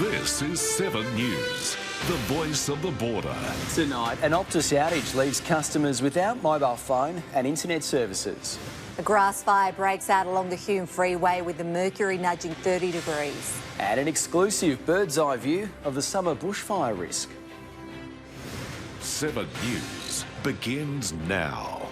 This is 7 News, the voice of the border. Tonight, an Optus outage leaves customers without mobile phone and internet services. A grass fire breaks out along the Hume Freeway with the mercury nudging 30 degrees. And an exclusive bird's eye view of the summer bushfire risk. 7 News begins now.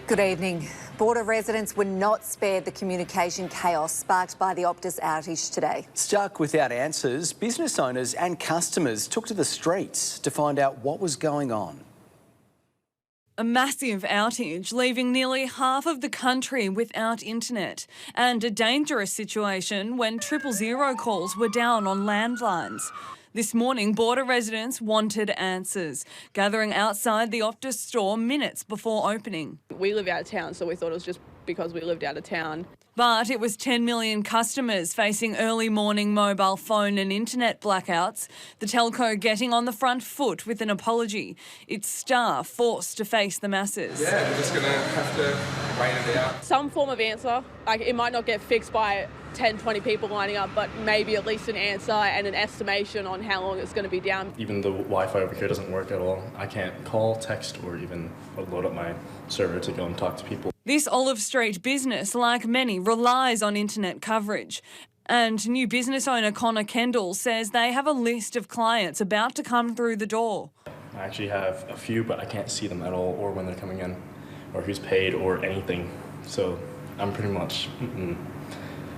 Good evening. Border residents were not spared the communication chaos sparked by the Optus outage today. Stuck without answers, business owners and customers took to the streets to find out what was going on. A massive outage, leaving nearly half of the country without internet, and a dangerous situation when 000 calls were down on landlines. This morning, border residents wanted answers, gathering outside the Optus store minutes before opening. We live out of town, so we thought it was just because we lived out of town. But it was 10 million customers facing early morning mobile phone and internet blackouts, the telco getting on the front foot with an apology. Its staff forced to face the masses. Yeah, we're just going to have to wait it out. Some form of answer. Like, it might not get fixed by 10, 20 people lining up, but maybe at least an answer and an estimation on how long it's going to be down. Even the Wi-Fi over here doesn't work at all. I can't call, text, or even load up my server to go and talk to people. This Olive Street business, like many, relies on internet coverage. And new business owner Connor Kendall says they have a list of clients about to come through the door. I actually have a few, but I can't see them at all, or when they're coming in, or who's paid, or anything. So I'm pretty much...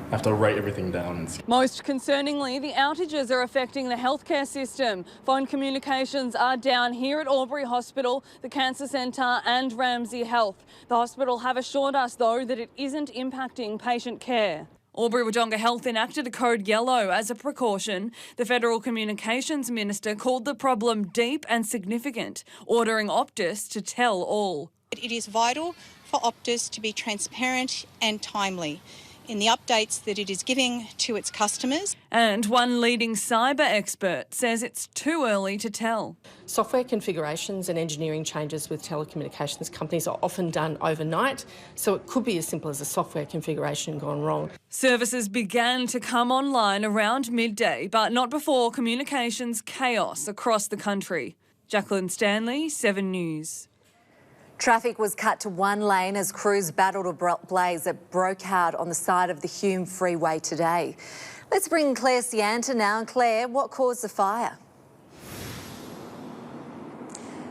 I have to write everything down. Most concerningly, the outages are affecting the healthcare system. Phone communications are down here at Albury Hospital, the Cancer Centre and Ramsay Health. The hospital have assured us, though, that it isn't impacting patient care. Albury-Wodonga Health enacted a code yellow as a precaution. The Federal Communications Minister called the problem deep and significant, ordering Optus to tell all. It is vital for Optus to be transparent and timely in the updates that it is giving to its customers. And one leading cyber expert says it's too early to tell. Software configurations and engineering changes with telecommunications companies are often done overnight, so it could be as simple as a software configuration gone wrong. Services began to come online around midday, but not before communications chaos across the country. Jacqueline Stanley, 7 News. Traffic was cut to one lane as crews battled a blaze that broke out on the side of the Hume Freeway today. Let's bring Claire Sianta now. Claire, what caused the fire?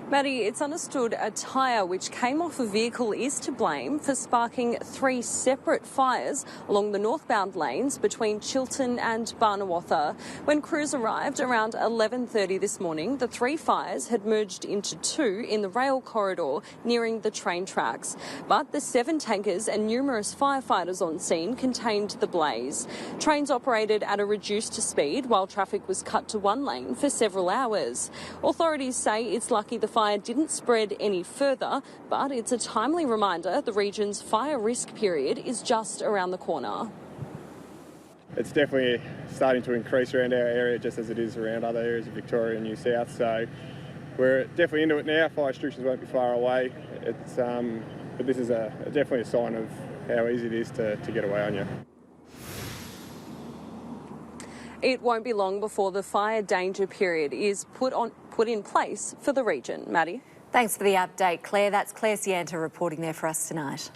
Maddie, it's understood a tyre which came off a vehicle is to blame for sparking 3 separate fires along the northbound lanes between Chiltern and Barnawatha. When crews arrived around 11:30 this morning, the 3 fires had merged into 2 in the rail corridor nearing the train tracks. But the 7 tankers and numerous firefighters on scene contained the blaze. Trains operated at a reduced speed while traffic was cut to one lane for several hours. Authorities say it's lucky the fire didn't spread any further, but it's a timely reminder the region's fire risk period is just around the corner. It's definitely starting to increase around our area, just as it is around other areas of Victoria and New South. So we're definitely into it now. Fire restrictions won't be far away. But this is definitely a sign of how easy it is to get away on you. It won't be long before the fire danger period is put in place for the region. Maddie? Thanks for the update, Claire. That's Claire Sianta reporting there for us tonight.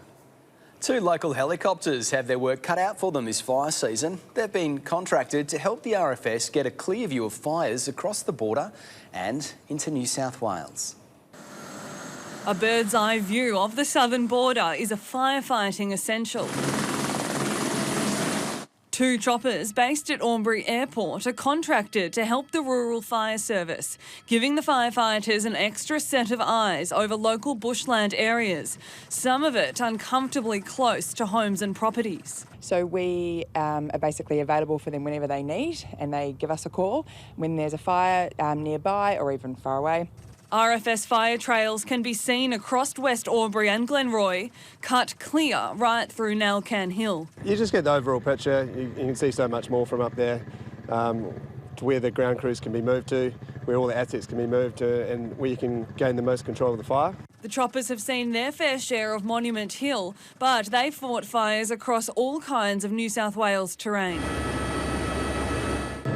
2 local helicopters have their work cut out for them this fire season. They've been contracted to help the RFS get a clear view of fires across the border and into New South Wales. A bird's eye view of the southern border is a firefighting essential. 2 choppers based at Albury Airport are contracted to help the Rural Fire Service, giving the firefighters an extra set of eyes over local bushland areas, some of it uncomfortably close to homes and properties. So we are basically available for them whenever they need, and they give us a call when there's a fire nearby or even far away. RFS fire trails can be seen across West Albury and Glenroy, cut clear right through Nalcan Hill. You just get the overall picture. You can see so much more from up there, to where the ground crews can be moved to, where all the assets can be moved to, and where you can gain the most control of the fire. The choppers have seen their fair share of Monument Hill, but they fought fires across all kinds of New South Wales terrain.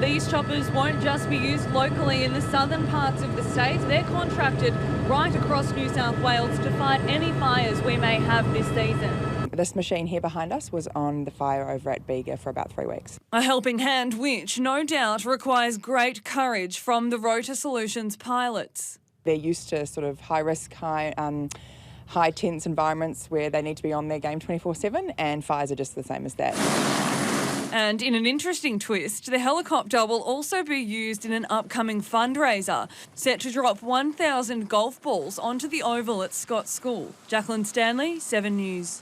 These choppers won't just be used locally in the southern parts of the state. They're contracted right across New South Wales to fight any fires we may have this season. This machine here behind us was on the fire over at Bega for about 3 weeks. A helping hand which, no doubt, requires great courage from the Rota Solutions pilots. They're used to sort of high-risk, high tense environments where they need to be on their game 24/7, and fires are just the same as that. And in an interesting twist, the helicopter will also be used in an upcoming fundraiser, set to drop 1,000 golf balls onto the oval at Scott School. Jacqueline Stanley, 7 News.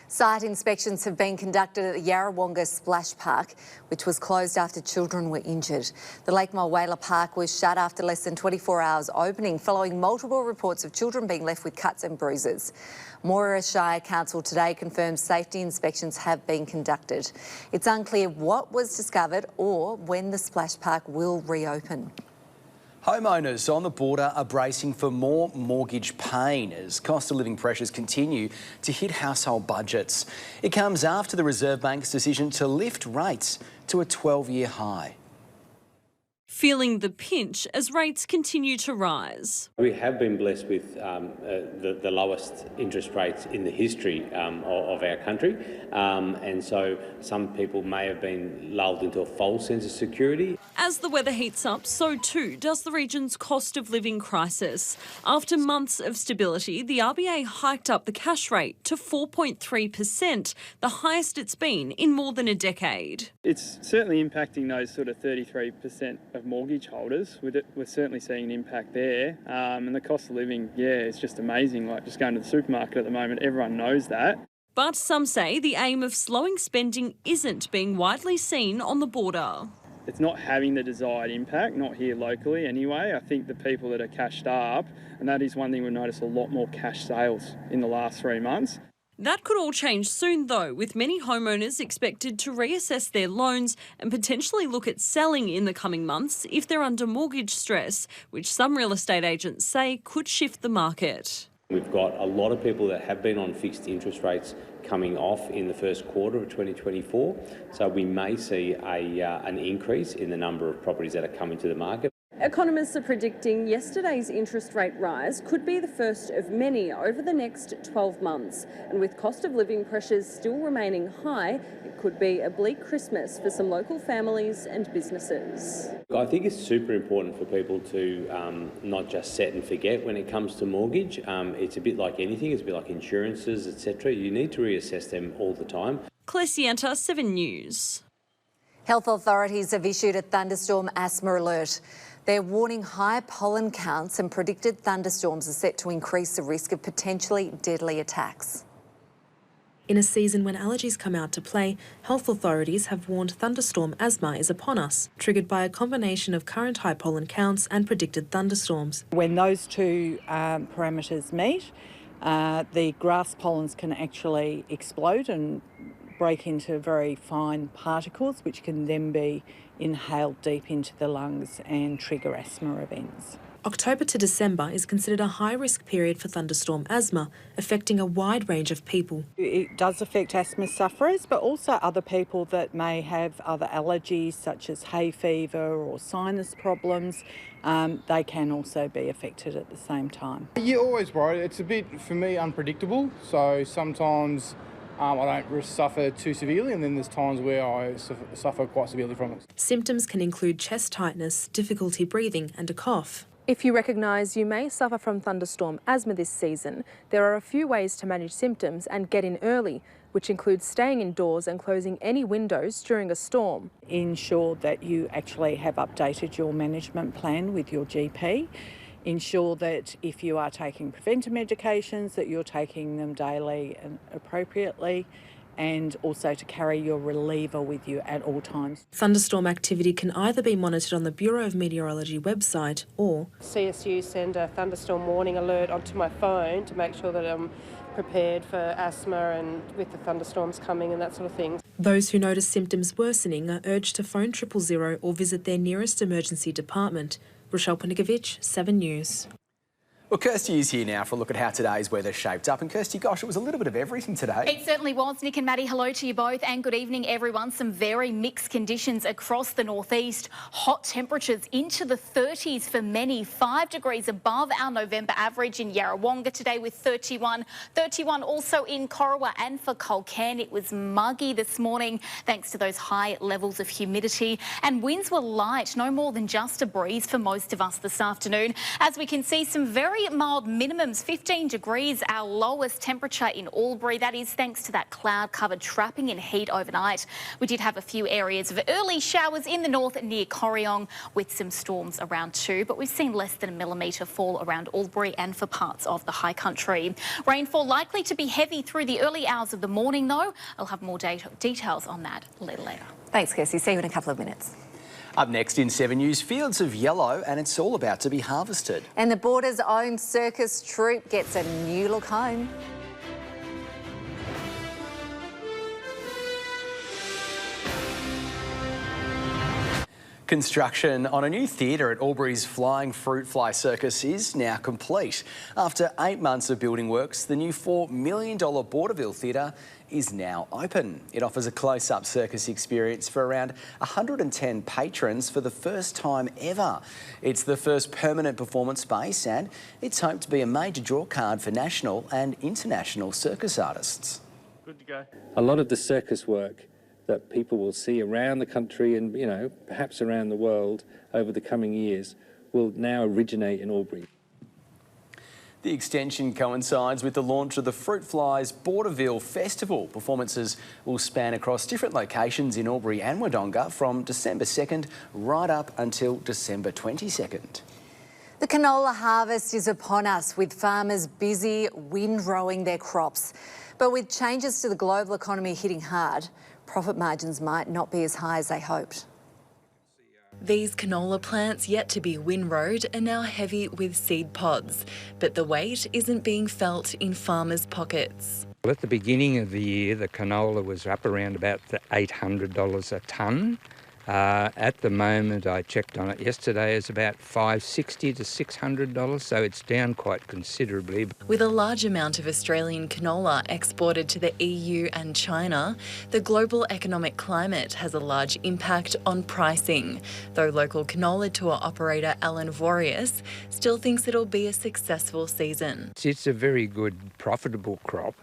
Site inspections have been conducted at the Yarrawonga Splash Park, which was closed after children were injured. The Lake Mulwala Park was shut after less than 24 hours opening, following multiple reports of children being left with cuts and bruises. Moira Shire Council today confirms safety inspections have been conducted. It's unclear what was discovered or when the splash park will reopen. Homeowners on the border are bracing for more mortgage pain as cost of living pressures continue to hit household budgets. It comes after the Reserve Bank's decision to lift rates to a 12-year high. Feeling the pinch as rates continue to rise. We have been blessed with the lowest interest rates in the history of our country, and so some people may have been lulled into a false sense of security. As the weather heats up, so too does the region's cost of living crisis. After months of stability, the RBA hiked up the cash rate to 4.3%, the highest it's been in more than a decade. It's certainly impacting those sort of 33% of mortgage holders. We're certainly seeing an impact there. And the cost of living, it's just amazing. Like just going to the supermarket at the moment, everyone knows that. But some say the aim of slowing spending isn't being widely seen on the border. It's not having the desired impact, not here locally anyway. I think the people that are cashed up, and that is one thing we've noticed, a lot more cash sales in the last 3 months. That could all change soon, though, with many homeowners expected to reassess their loans and potentially look at selling in the coming months if they're under mortgage stress, which some real estate agents say could shift the market. We've got a lot of people that have been on fixed interest rates coming off in the first quarter of 2024, so we may see an increase in the number of properties that are coming to the market. Economists are predicting yesterday's interest rate rise could be the first of many over the next 12 months. And with cost of living pressures still remaining high, it could be a bleak Christmas for some local families and businesses. I think it's super important for people to not just set and forget when it comes to mortgage. It's a bit like anything, it's a bit like insurances, etc. You need to reassess them all the time. Claire Sienta, 7 News. Health authorities have issued a thunderstorm asthma alert. They're warning high pollen counts and predicted thunderstorms are set to increase the risk of potentially deadly attacks. In a season when allergies come out to play, health authorities have warned thunderstorm asthma is upon us, triggered by a combination of current high pollen counts and predicted thunderstorms. When those two parameters meet, the grass pollens can actually explode and break into very fine particles, which can then be inhaled deep into the lungs and trigger asthma events. October to December is considered a high-risk period for thunderstorm asthma, affecting a wide range of people. It does affect asthma sufferers, but also other people that may have other allergies, such as hay fever or sinus problems. They can also be affected at the same time. You're always worried. It's a bit, for me, unpredictable. So sometimes I don't suffer too severely, and then there's times where I suffer quite severely from it. Symptoms can include chest tightness, difficulty breathing and a cough. If you recognise you may suffer from thunderstorm asthma this season, there are a few ways to manage symptoms and get in early, which includes staying indoors and closing any windows during a storm. Ensure that you actually have updated your management plan with your GP. Ensure that if you are taking preventer medications, that you're taking them daily and appropriately, and also to carry your reliever with you at all times. Thunderstorm activity can either be monitored on the Bureau of Meteorology website or CSU send a thunderstorm warning alert onto my phone to make sure that I'm prepared for asthma and with the thunderstorms coming and that sort of thing. Those who notice symptoms worsening are urged to phone 000 or visit their nearest emergency department. Rochelle Ponikovich, 7 News. Well, Kirsty is here now for a look at how today's weather shaped up. And Kirsty, gosh, it was a little bit of everything today. It certainly was. Nick and Maddie, hello to you both and good evening, everyone. Some very mixed conditions across the northeast. Hot temperatures into the 30s for many, 5 degrees above our November average in Yarrawonga today with 31. 31 also in Corowa and for Culcairn. It was muggy this morning thanks to those high levels of humidity. And winds were light, no more than just a breeze for most of us this afternoon. As we can see, some very mild minimums, 15 degrees, our lowest temperature in Albury. That is thanks to that cloud-covered trapping in heat overnight. We did have a few areas of early showers in the north near Corryong with some storms around too, but we've seen less than a millimetre fall around Albury and for parts of the high country. Rainfall likely to be heavy through the early hours of the morning though. I'll have more details on that a little later. Thanks, Kirsty. See you in a couple of minutes. Up next in 7 News, fields of yellow and it's all about to be harvested. And the Border's own circus troupe gets a new look home. Construction on a new theatre at Albury's Flying Fruit Fly Circus is now complete. After 8 months of building works, the new $4 million Borderville Theatre is now open. It offers a close-up circus experience for around 110 patrons for the first time ever. It's the first permanent performance space and it's hoped to be a major draw card for national and international circus artists. Good to go. A lot of the circus work that people will see around the country and, perhaps around the world over the coming years will now originate in Albury. The extension coincides with the launch of the Fruit Flies Borderville Festival. Performances will span across different locations in Albury and Wodonga from December 2nd right up until December 22nd. The canola harvest is upon us with farmers busy windrowing their crops. But with changes to the global economy hitting hard, profit margins might not be as high as they hoped. These canola plants yet to be windrowed are now heavy with seed pods, but the weight isn't being felt in farmers' pockets. Well, at the beginning of the year, the canola was up around about the $800 a tonne. At the moment, I checked on it yesterday, it's about $560 to $600, so it's down quite considerably. With a large amount of Australian canola exported to the EU and China, the global economic climate has a large impact on pricing, though local canola tour operator Alan Vorius still thinks it'll be a successful season. It's a very good, profitable crop,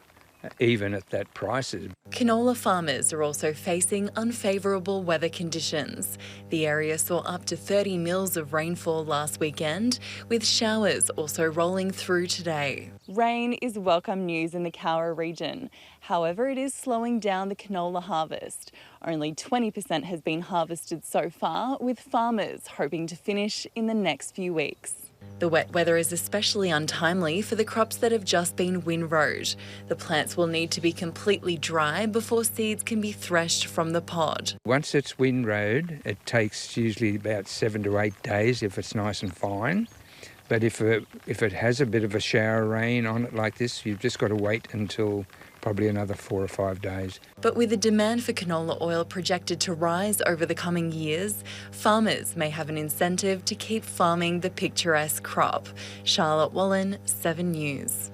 even at that prices. Canola farmers are also facing unfavourable weather conditions. The area saw up to 30 mils of rainfall last weekend, with showers also rolling through today. Rain is welcome news in the Cowra region. However, it is slowing down the canola harvest. Only 20% has been harvested so far, with farmers hoping to finish in the next few weeks. The wet weather is especially untimely for the crops that have just been windrowed. The plants will need to be completely dry before seeds can be threshed from the pod. Once it's windrowed, it takes usually about 7 to 8 days if it's nice and fine. But if it has a bit of a shower rain on it like this, you've just got to wait until probably another 4 or 5 days. But with the demand for canola oil projected to rise over the coming years, farmers may have an incentive to keep farming the picturesque crop. Charlotte Wallen, 7 News.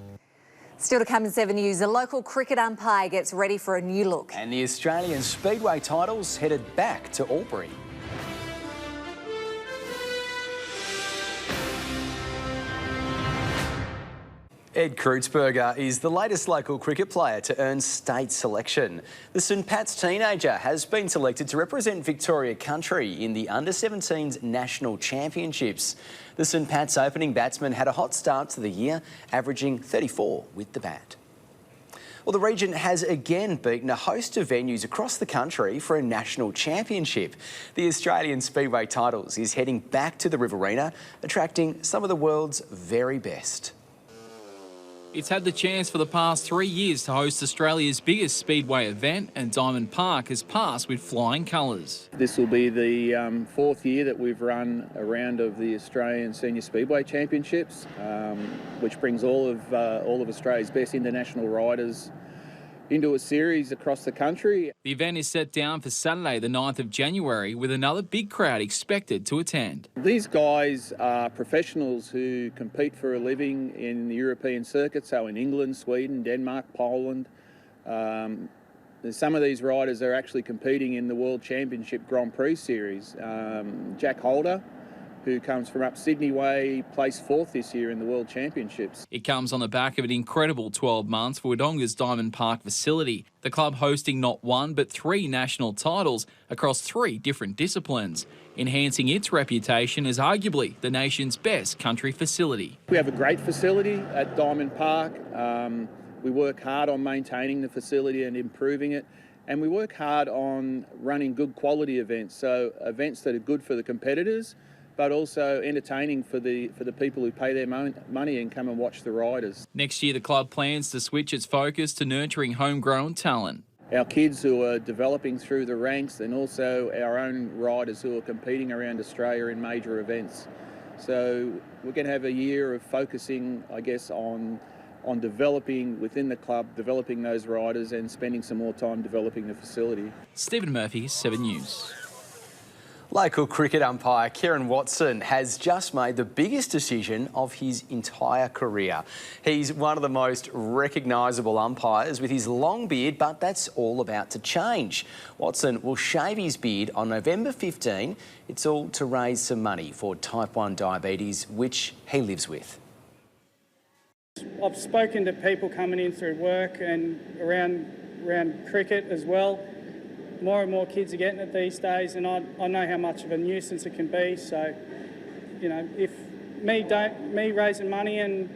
Still to come in 7 News, a local cricket umpire gets ready for a new look. And the Australian Speedway titles headed back to Albury. Ed Kreutzberger is the latest local cricket player to earn state selection. The St Pat's teenager has been selected to represent Victoria Country in the Under-17s National Championships. The St Pat's opening batsman had a hot start to the year, averaging 34 with the bat. Well, the region has again beaten a host of venues across the country for a national championship. The Australian Speedway titles is heading back to the Riverina, attracting some of the world's very best. It's had the chance for the past 3 years to host Australia's biggest speedway event, and Diamond Park has passed with flying colours. This will be the fourth year that we've run a round of the Australian Senior Speedway Championships, which brings all of Australia's best international riders into a series across the country. The event is set down for Saturday, the 9th of January, with another big crowd expected to attend. These guys are professionals who compete for a living in the European circuit, so in England, Sweden, Denmark, Poland. Some of these riders are actually competing in the World Championship Grand Prix Series. Jack Holder, who comes from up Sydney way, placed 4th this year in the World Championships. It comes on the back of an incredible 12 months for Wodonga's Diamond Park facility, the club hosting not 1 but 3 national titles across 3 different disciplines, enhancing its reputation as arguably the nation's best country facility. We have a great facility at Diamond Park. We work hard on maintaining the facility and improving it, and we work hard on running good quality events, so events that are good for the competitors, but also entertaining for the people who pay their money and come and watch the riders. Next year, the club plans to switch its focus to nurturing homegrown talent. Our kids who are developing through the ranks, and also our own riders who are competing around Australia in major events. So we're going to have a year of focusing, I guess, on developing within the club, developing those riders and spending some more time developing the facility. Stephen Murphy, 7 News. Local cricket umpire Kieran Watson has just made the biggest decision of his entire career. He's one of the most recognisable umpires with his long beard, but that's all about to change. Watson will shave his beard on November 15. It's all to raise some money for type 1 diabetes, which he lives with. I've spoken to people coming in through work and around cricket as well. More and more kids are getting it these days, and I know how much of a nuisance it can be. So, you know, if me raising money and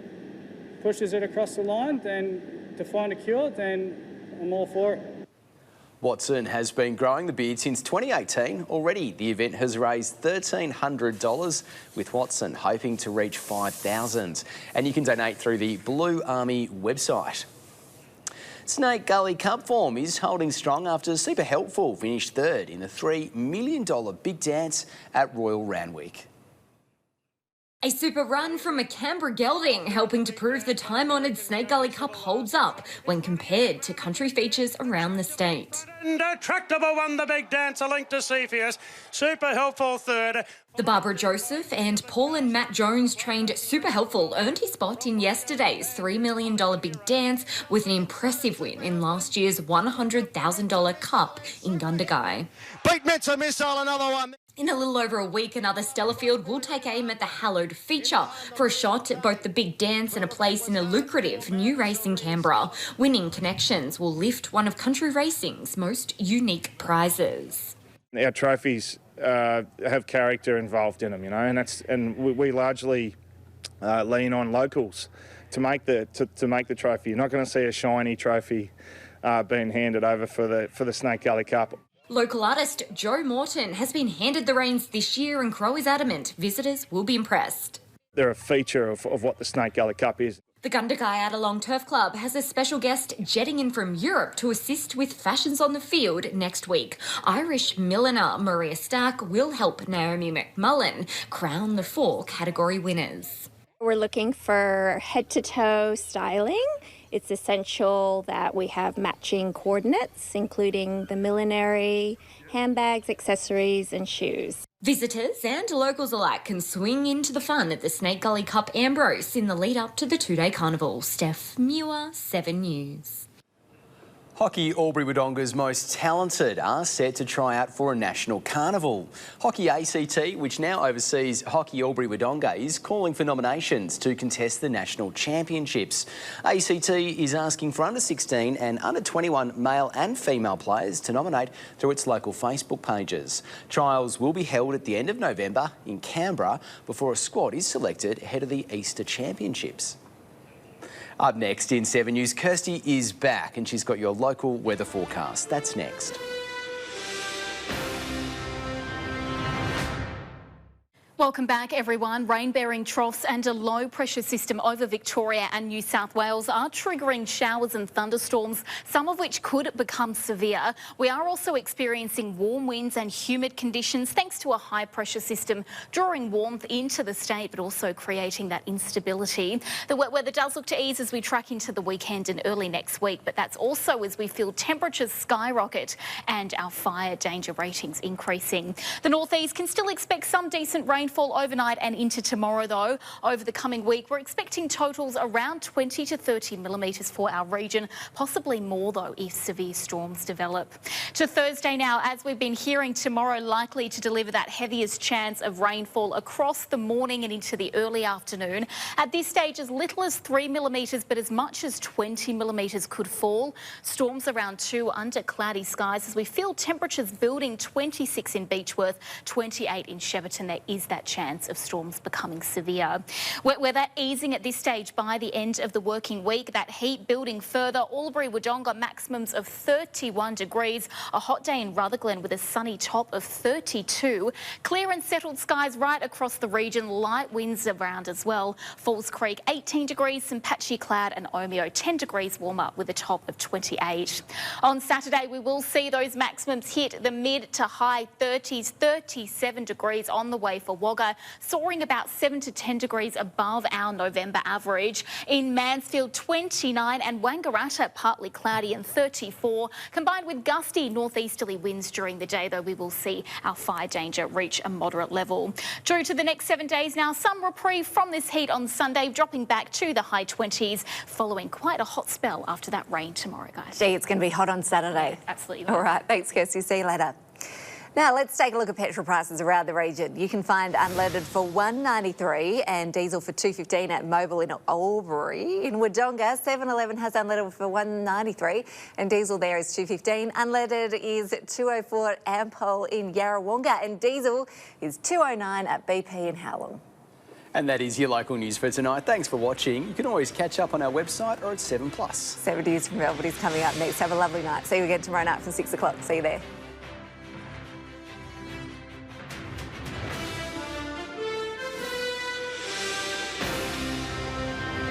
pushes it across the line, then to find a cure, then I'm all for it. Watson has been growing the beard since 2018. Already, the event has raised $1,300, with Watson hoping to reach $5,000. And you can donate through the Blue Army website. Snake Gully Cup form is holding strong after Super Helpful finished 3rd in the $3 million big dance at Royal Randwick. A super run from a Canberra gelding, helping to prove the time-honoured Snake Gully Cup holds up when compared to country features around the state. Tractable won the big dance, a link to Cepheus. Super Helpful 3rd. The Barbara Joseph and Paul and Matt Jones trained Super Helpful earned his spot in yesterday's $3 million big dance with an impressive win in last year's $100,000 Cup in Gundagai. Beat Mensa Missile, another one. In a little over a week, another Stellarfield will take aim at the hallowed feature for a shot at both the big dance and a place in a lucrative new race in Canberra. Winning connections will lift one of country racing's most unique prizes. Our trophies have character involved in them, you know, and we largely lean on locals to make the trophy. You're not going to see a shiny trophy being handed over for the Snake Gully Cup. Local artist Joe Morton has been handed the reins this year, and Crow is adamant visitors will be impressed. They're a feature of what the Snake Gully Cup is. The Gundagai Adelong Turf Club has a special guest jetting in from Europe to assist with fashions on the field next week. Irish milliner Maria Stark will help Naomi McMullen crown the 4 category winners. We're looking for head-to-toe styling. It's essential that we have matching coordinates, including the millinery, handbags, accessories and shoes. Visitors and locals alike can swing into the fun at the Snake Gully Cup Ambrose in the lead-up to the 2-day carnival. Steph Muir, 7 News. Hockey Albury Wodonga's most talented are set to try out for a national carnival. Hockey ACT, which now oversees Hockey Albury Wodonga, is calling for nominations to contest the national championships. ACT is asking for under 16 and under 21 male and female players to nominate through its local Facebook pages. Trials will be held at the end of November in Canberra before a squad is selected ahead of the Easter Championships. Up next in 7 News, Kirsty is back and she's got your local weather forecast. That's next. Welcome back, everyone. Rain-bearing troughs and a low-pressure system over Victoria and New South Wales are triggering showers and thunderstorms, some of which could become severe. We are also experiencing warm winds and humid conditions thanks to a high-pressure system drawing warmth into the state, but also creating that instability. The wet weather does look to ease as we track into the weekend and early next week, but that's also as we feel temperatures skyrocket and our fire danger ratings increasing. The northeast can still expect some decent rainfall overnight and into tomorrow, though. Over the coming week, we're expecting totals around 20 to 30 millimetres for our region, possibly more, though, if severe storms develop. To Thursday now, as we've been hearing, tomorrow likely to deliver that heaviest chance of rainfall across the morning and into the early afternoon. At this stage, as little as 3 millimetres, but as much as 20 millimetres could fall. Storms around 2 under cloudy skies as we feel temperatures building. 26 in Beechworth, 28 in Shepparton. There is that chance of storms becoming severe. Wet weather easing at this stage by the end of the working week. That heat building further. Albury, Wodonga maximums of 31 degrees. A hot day in Rutherglen with a sunny top of 32. Clear and settled skies right across the region. Light winds around as well. Falls Creek 18 degrees, some patchy cloud, and Omeo 10 degrees warmer with a top of 28. On Saturday, we will see those maximums hit the mid to high 30s, 37 degrees on the way for Wagga, soaring about 7 to 10 degrees above our November average. In Mansfield, 29, and Wangaratta, partly cloudy and 34, combined with gusty northeasterly winds during the day, though we will see our fire danger reach a moderate level. Through to the next 7 days now, some reprieve from this heat on Sunday, dropping back to the high 20s, following quite a hot spell after that rain tomorrow, guys. Gee, it's going to be hot on Saturday. Yeah, absolutely. All right, thanks, Kirsty. See you later. Now, let's take a look at petrol prices around the region. You can find unleaded for $1.93 and diesel for $2.15 at Mobile in Albury. In Wodonga, 7-Eleven has unleaded for $1.93 and diesel there is $2.15. Unleaded is $2.04 at Ampol in Yarrawonga and diesel is $2.09 at BP in Howlong. And that is your local news for tonight. Thanks for watching. You can always catch up on our website or at 7+. 7 News from Albury's coming up next. Have a lovely night. See you again tomorrow night from 6 o'clock. See you there.